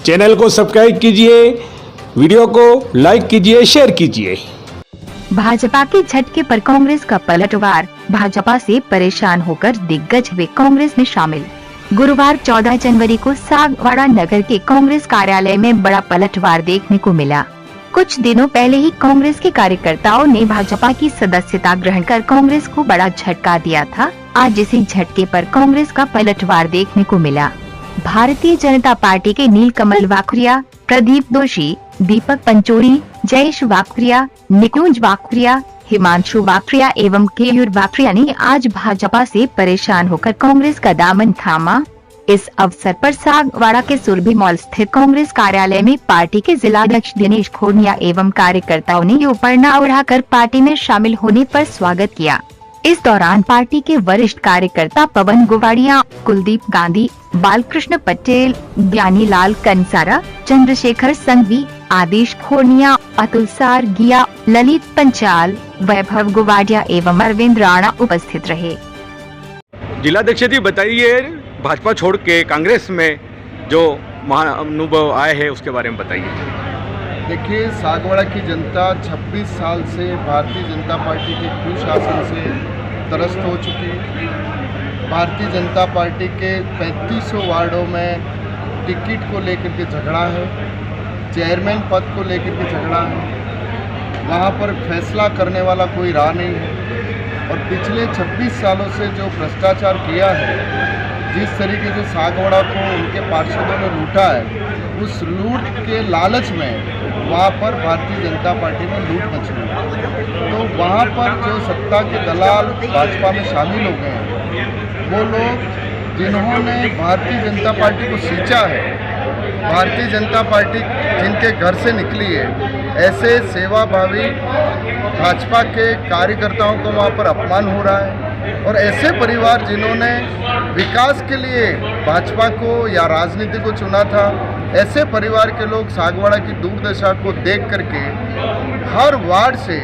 Channel को subscribe कीजिए, video को लाइक कीजिए, शेयर कीजिए। भाजपा के झटके पर कांग्रेस का पलटवार, भाजपा से परेशान होकर दिग्गज हुए कांग्रेस में शामिल। गुरुवार 14 जनवरी को सागवाड़ा नगर के कांग्रेस कार्यालय में बड़ा पलटवार देखने को मिला। कुछ दिनों पहले ही कांग्रेस के कार्यकर्ताओं ने भाजपा की सदस्यता ग्रहण कर कांग्रेस को बड़ा झटका दिया था। आज इसी झटके पर कांग्रेस का पलटवार देखने को मिला। भारतीय जनता पार्टी के नीलकमल वाकरिया, प्रदीप दोषी, दीपक पंचोरी, जयेश वाकरिया, निकुंज वाकरिया, हिमांशु वाकरिया एवं केयूर वाकरिया ने आज भाजपा से परेशान होकर कांग्रेस का दामन थामा। इस अवसर पर सागवाड़ा के सुरभि मॉल स्थित कांग्रेस कार्यालय में पार्टी के जिलाध्यक्ष दिनेश खोनिया एवं कार्यकर्ताओं ने उपरना उड़ाकर पार्टी में शामिल होने पर स्वागत किया। इस दौरान पार्टी के वरिष्ठ कार्यकर्ता पवन गुवाड़िया, कुलदीप गांधी, बालकृष्ण पटेल, ज्ञानी लाल कंसारा, चंद्रशेखर संघवी, आदेश खोनिया, अतुल सारगिया, ललित पंचाल, वैभव गुवाड़िया एवं अरविंद राणा उपस्थित रहे। जिलाध्यक्ष जी बताइए, भाजपा छोड़ के कांग्रेस में जो महाअनुभव आए हैं उसके बारे में बताइए। देखिए, सागवाड़ा की जनता 26 साल से भारतीय जनता पार्टी के कुशासन से त्रस्त हो चुकी है। भारतीय जनता पार्टी के 3500 वार्डों में टिकट को लेकर के झगड़ा है, चेयरमैन पद को लेकर के झगड़ा है। वहाँ पर फैसला करने वाला कोई रहा नहीं है। और पिछले 26 सालों से जो भ्रष्टाचार किया है, जिस तरीके से सागवाड़ा को उनके पार्षदों ने लूटा है, उस लूट के लालच में वहाँ पर भारतीय जनता पार्टी में लूट मची है। तो वहाँ पर जो सत्ता के दलाल भाजपा में शामिल हो गए हैं, वो लोग जिन्होंने भारतीय जनता पार्टी को सींचा है, भारतीय जनता पार्टी जिनके घर से निकली है, ऐसे सेवाभावी भाजपा के कार्यकर्ताओं को वहाँ पर अपमान हो रहा है। और ऐसे परिवार जिन्होंने विकास के लिए भाजपा को या राजनीति को चुना था, ऐसे परिवार के लोग सागवाड़ा की दुर्दशा को देख करके हर वार्ड से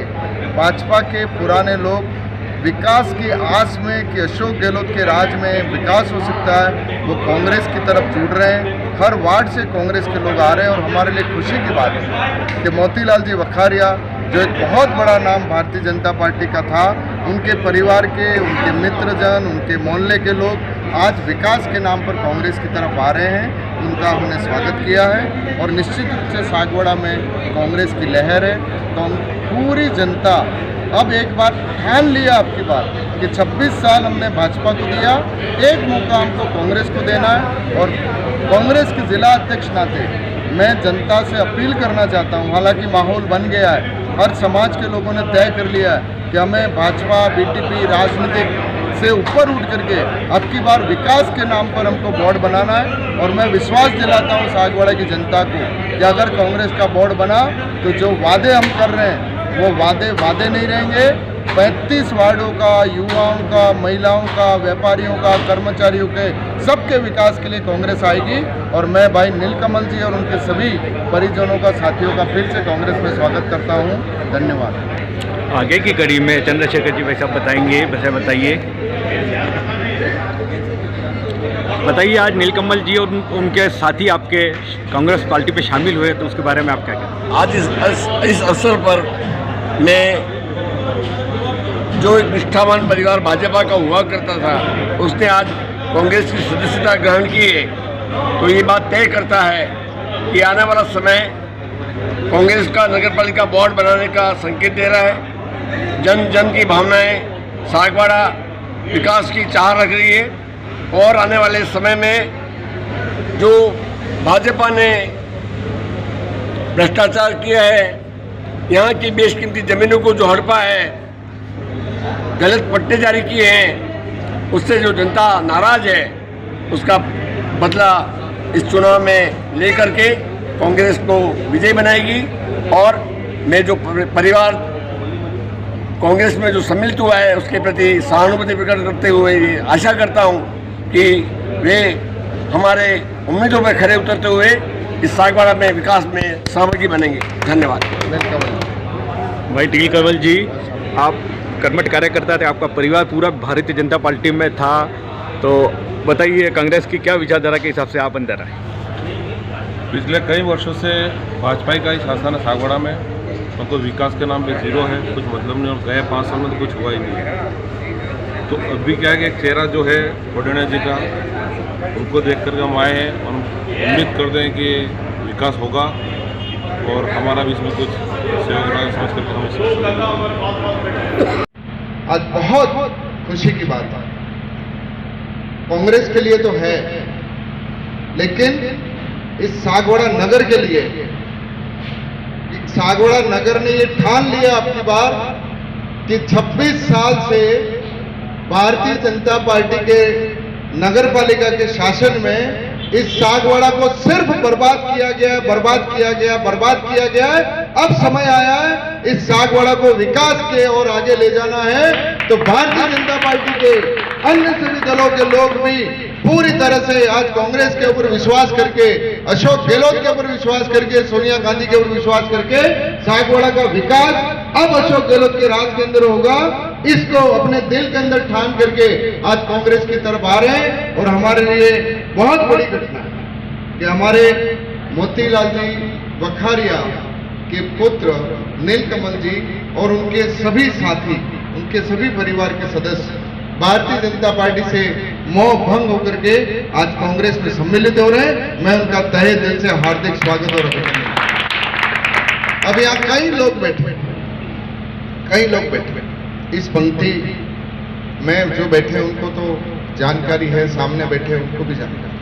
भाजपा के पुराने लोग विकास की आस में कि अशोक गहलोत के राज में विकास हो सकता है, वो कांग्रेस की तरफ जुड़ रहे हैं। हर वार्ड से कांग्रेस के लोग आ रहे हैं। और हमारे लिए खुशी की बात है कि मोतीलाल जी वखारिया, जो एक बहुत बड़ा नाम भारतीय जनता पार्टी का था, उनके परिवार के, उनके मित्रजन, उनके मोहल्ले के लोग आज विकास के नाम पर कांग्रेस की तरफ आ रहे हैं। उनका हमने स्वागत किया है। और निश्चित रूप से सागवाड़ा में कांग्रेस की लहर है। तो पूरी जनता अब एक बार ठान लिया आपकी बात कि 26 साल हमने भाजपा को दिया, एक मौका हमको कांग्रेस को देना है। और कांग्रेस के जिला अध्यक्ष नाते मैं जनता से अपील करना चाहता हूँ, हालांकि माहौल बन गया है, हर समाज के लोगों ने तय कर लिया है कि हमें भाजपा, बीटीपी, राजनीतिक से ऊपर उठ करके अब की बार विकास के नाम पर हमको बोर्ड बनाना है। और मैं विश्वास दिलाता हूँ सागवाड़ा की जनता को कि अगर कांग्रेस का बोर्ड बना तो जो वादे हम कर रहे हैं वो वादे नहीं रहेंगे। 35 वार्डों का, युवाओं का, महिलाओं का, व्यापारियों का, कर्मचारियों के सबके विकास के लिए कांग्रेस आएगी। और मैं भाई नीलकमल जी और उनके सभी परिजनों का, साथियों का फिर से कांग्रेस में स्वागत करता हूँ। धन्यवाद। आगे की कड़ी में चंद्रशेखर जी भाई साहब बताएंगे, वैसे बताइए आज नीलकमल जी और उनके साथी आपके कांग्रेस पार्टी पे शामिल हुए, तो उसके बारे में आप क्या कहें? आज इस अवसर पर मैं, जो एक निष्ठावान परिवार भाजपा का हुआ करता था, उसने आज कांग्रेस की सदस्यता ग्रहण की है, तो ये बात तय करता है कि आने वाला समय कांग्रेस का नगरपालिका बोर्ड बनाने का संकेत दे रहा है। जन जन की भावनाएं सागवाड़ा विकास की चाह रख रही है। और आने वाले समय में जो भाजपा ने भ्रष्टाचार किया है, यहाँ की बेशकीमती ज़मीनों को जो हड़पा है, गलत पट्टे जारी किए हैं, उससे जो जनता नाराज है, उसका बदला इस चुनाव में लेकर के कांग्रेस को विजयी बनाएगी। और मैं जो परिवार कांग्रेस में जो सम्मिलित हुआ है, उसके प्रति सहानुभूति प्रकट करते हुए आशा करता हूं कि वे हमारे उम्मीदों पर खरे उतरते हुए इस सागवाड़ा में विकास में सहभागी बनेंगे। धन्यवाद। भाई नीलकमल जी, आप कर्मठ कार्यकर्ता थे, आपका परिवार पूरा भारतीय जनता पार्टी में था, तो बताइए कांग्रेस की क्या विचारधारा के हिसाब से आप अंदर आए? पिछले कई वर्षों से भाजपा का ही शासन है सागवाड़ा में, तो विकास के नाम पे जीरो है, कुछ मतलब नहीं। और गए 5 साल में तो कुछ हुआ ही नहीं है। तो अभी क्या है कि एक चेहरा जो है कोडेना जी का, उनको देख कर हम आए हैं और उम्मीद करते हैं कि विकास होगा और हमारा भी इसमें कुछ सहयोग समझ करके हम इसमें आज बहुत खुशी की बात है। कांग्रेस के लिए तो है, लेकिन इस सागवाड़ा नगर के लिए, सागवाड़ा नगर ने ये ठान लिया अपनी बार कि 26 साल से भारतीय जनता पार्टी के नगर पालिका के शासन में इस सागवाड़ा को सिर्फ बर्बाद किया गया, बर्बाद किया गया, बर्बाद किया गया है। अब समय आया है इस सागवाड़ा को विकास के और आगे ले जाना है। तो भारतीय जनता पार्टी के अन्य सभी दलों के लोग भी पूरी तरह से आज कांग्रेस के ऊपर विश्वास करके, अशोक गहलोत के ऊपर विश्वास करके, सोनिया गांधी के ऊपर विश्वास करके सागवाड़ा का विकास अब अशोक गहलोत के राज के अंदर होगा, इसको अपने दिल के अंदर ठान करके आज कांग्रेस की तरफ आ रहे हैं। और हमारे लिए बहुत बड़ी घटना है कि हमारे मोतीलाल जी वखारिया के पुत्र नीलकमल जी और उनके सभी साथी, उनके सभी परिवार के सदस्य भारतीय जनता पार्टी से मोह भंग होकर के आज कांग्रेस में सम्मिलित हो रहे हैं। मैं उनका तहे दिल से हार्दिक स्वागत और अभिनंदन। अब यहाँ कई लोग बैठे, इस पंक्ति में जो बैठे उनको तो जानकारी है, सामने बैठे उनको भी जानकारी,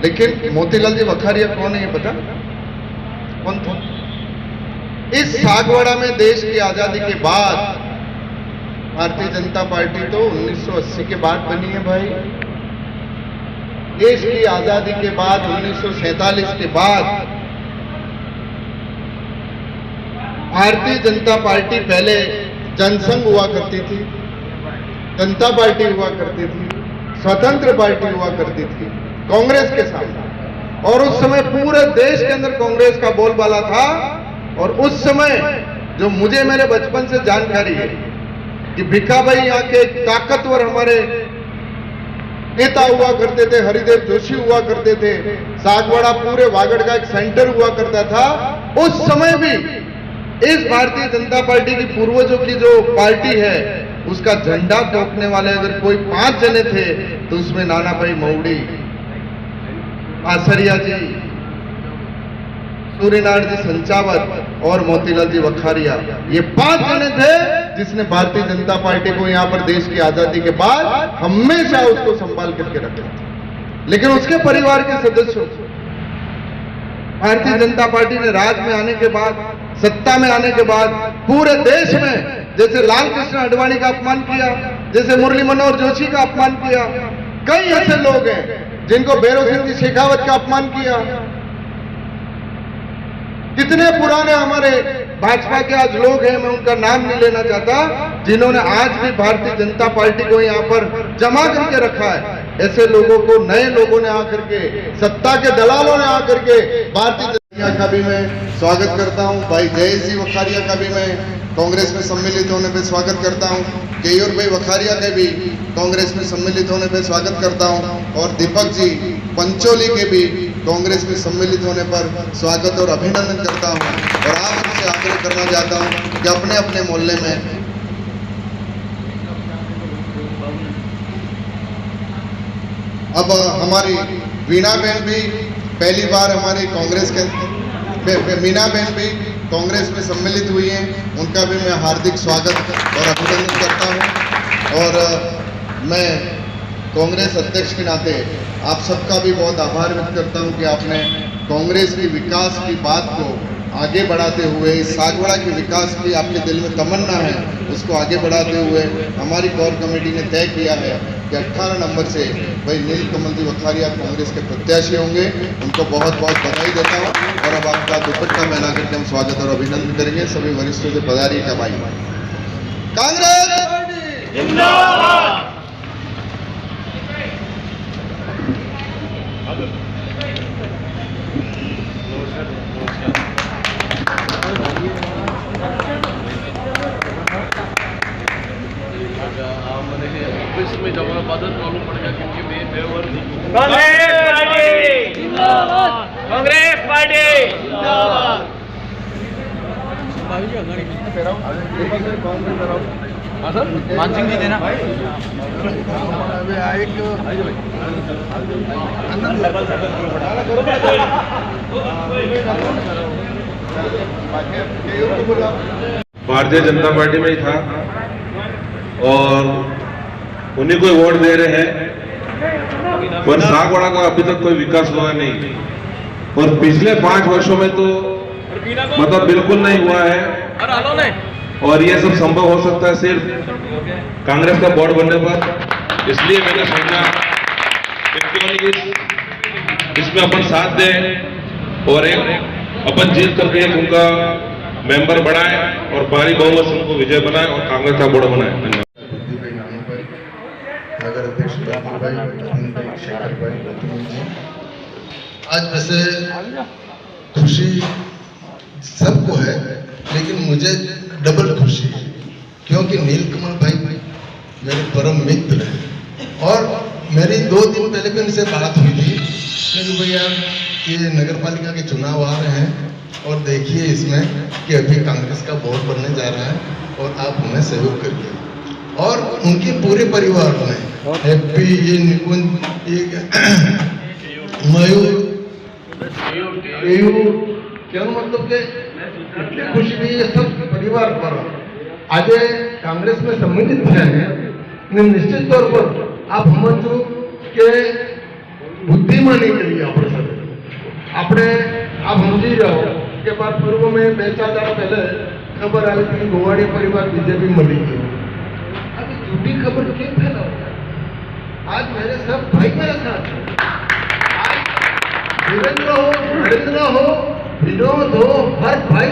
लेकिन मोतीलाल जी वखारिया कौन है ये पता? कौन था? इस सागवाड़ा में देश की आजादी के बाद भारतीय जनता पार्टी तो 1980 के बाद बनी है भाई। देश की आजादी के बाद 1947 के बाद भारतीय जनता पार्टी पहले जनसंघ हुआ करती थी, जनता पार्टी हुआ करती थी, स्वतंत्र पार्टी हुआ करती थी कांग्रेस के सामने। और उस समय पूरे देश के अंदर कांग्रेस का बोलबाला था। और उस समय जो मुझे मेरे बचपन से जानकारी है कि भिखाभाई यहाँ के ताकतवर हमारे नेता हुआ करते थे, हरिदेव जोशी हुआ करते थे, सागवाड़ा पूरे वागड़ का एक सेंटर हुआ करता था। उस समय भी इस भारतीय जनता पार्टी की पूर्वजों की जो पार्टी है उसका झंडा फूंकने वाले अगर कोई 5 जने थे तो उसमें नाना भाई मौड़ी, आसरिया जी, सूर्यनारायण जी संचावत और मोतीलाल जी वखारिया, ये 5 जने थे जिसने भारतीय जनता पार्टी को यहाँ पर देश की आजादी के बाद हमेशा उसको संभाल करके रखा। लेकिन उसके परिवार के सदस्यों, भारतीय जनता पार्टी ने राज में आने के बाद, सत्ता में आने के बाद पूरे देश में जैसे लाल कृष्ण आडवाणी का अपमान किया, जैसे मुरली मनोहर जोशी का अपमान किया, कई ऐसे लोग हैं जिनको भैरव सिंह जी शेखावत का अपमान किया। कितने पुराने हमारे भाजपा के आज लोग हैं, मैं उनका नाम नहीं लेना चाहता, जिन्होंने आज भी भारतीय जनता पार्टी को यहाँ पर जमा करके रखा है। ऐसे लोगों को नए लोगों ने आकर के, सत्ता के दलालों ने आकर के भारतीय जनता का भी मैं स्वागत करता हूँ। भाई जयेश जी वखारिया का भी मैं कांग्रेस में सम्मिलित होने पे स्वागत करता हूँ। केयूर भाई वखारिया के भी कांग्रेस में सम्मिलित होने पे स्वागत करता हूँ। और दीपक जी पंचोली के भी कांग्रेस में सम्मिलित होने पर स्वागत और अभिनंदन करता हूँ। और आप उनसे आग्रह करना चाहता हूँ कि अपने अपने मोहल्ले में अब हमारी वीणा बहन भी पहली बार हमारी कांग्रेस के, मीना बहन भी कांग्रेस में सम्मिलित हुई हैं, उनका भी मैं हार्दिक स्वागत और अभिनंदन करता हूं। और मैं कांग्रेस अध्यक्ष के नाते आप सबका भी बहुत आभार व्यक्त करता हूं कि आपने कांग्रेस की विकास की बात को आगे बढ़ाते हुए, इस सागवाड़ा के विकास की आपके दिल में तमन्ना है उसको आगे बढ़ाते हुए हमारी कोर कमेटी ने तय किया है कि 18 नंबर से भाई नीलकमल जी वखारिया कांग्रेस के प्रत्याशी होंगे। उनको बहुत बहुत बधाई देता हूँ। और अब आपका दुपट्टा पहना करके हम स्वागत और अभिनंदन करेंगे। सभी वरिष्ठों से पधारिए का भाई। कांग्रेस पार्टी जिंदाबाद। में जमा मदद मालूम पड़ेगा क्योंकि मैं मानसिंह जी देना भारतीय जनता पार्टी में ही था और उन्हीं को वोट दे रहे हैं, पर सागवाड़ा का अभी तक कोई विकास हुआ नहीं। और पिछले 5 वर्षों में तो मतलब बिल्कुल नहीं हुआ है। और ये सब संभव हो सकता है सिर्फ कांग्रेस का बोर्ड बनने पर। इसलिए मैंने सोचा कि इसमें अपन साथ दें और एक अपन जीत करके एक उनका मेंबर बनाए और भारी बहुमत से उनको विजय बनाए और कांग्रेस का बोर्ड बनाए। धन्यवाद। नगर अध्यक्ष भाई शेखर भाई, आज वैसे खुशी सबको है, लेकिन मुझे डबल खुशी है क्योंकि नीलकमल भाई मेरे परम मित्र हैं और मेरी 2 दिन पहले भी उनसे बात हुई थी कि भैया ये नगर पालिका के चुनाव आ रहे हैं और देखिए इसमें कि अभी कांग्रेस का बोर्ड बनने जा रहा है और आप हमें सहयोग करिए। और उनके पूरे परिवार में हैप्पी, ये निकुंज, ये मयूर, क्या मतलब के इतनी खुशी भी ये सब परिवार पर आज कांग्रेस में सम्मिलित हैं। निश्चित तौर पर आप समझो कि बुद्धिमानी के लिए अपने आप समझी रहो के बाद पूर्व में 2-4 दिन पहले खबर आई थी गोवाड़ी परिवार बीजेपी मिली थी। अभी झूठी खबर क्यों फैलाओ? आज मेरे सब भाई मेरे साथ हैं। आज वीरेंद्र हो, नरेंद्र हो, विनोद हो, हर भाई,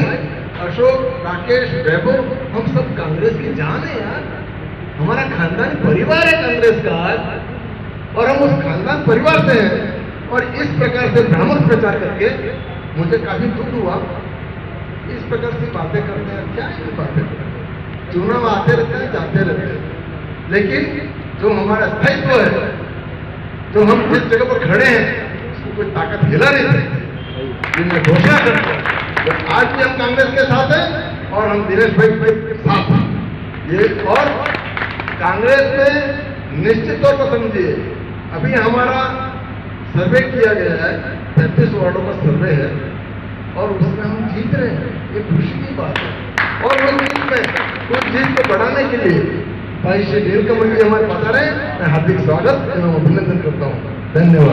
अशोक, राकेश, वैभव, हम सब कांग्रेस की जान है यार। हमारा खानदान परिवार है कांग्रेस का आज और हम उस खानदान परिवार से हैं। और इस प्रकार से भ्रामक प्रचार करके मुझे काफी दुख हुआ। इस प्रकार से बातें करते हैं, क्या ये बातें करते हैं? चुनाव आते रहते हैं, जाते रहते हैं, लेकिन जो हमारा स्थायित्व है, जो हम जिस जगह पर खड़े हैं, उसको कोई ताकत हिला नहीं सकती। मैं घोषणा करता हूं तो आज भी हम कांग्रेस के साथ हैं और हम दिनेश भाई के साथ हैं। ये और कांग्रेस में निश्चित तौर पर समझिए, अभी हमारा सर्वे किया गया है, 35 वार्डों का सर्वे है और उसमें हम जीत रहे हैं। ये खुशी की बात है। और उस जीत में उस जीत को बढ़ाने के लिए भाई श्री नीलकमल जी हमारे पधारे, मैं हार्दिक स्वागत एवं अभिनंदन करता हूँ। धन्यवाद।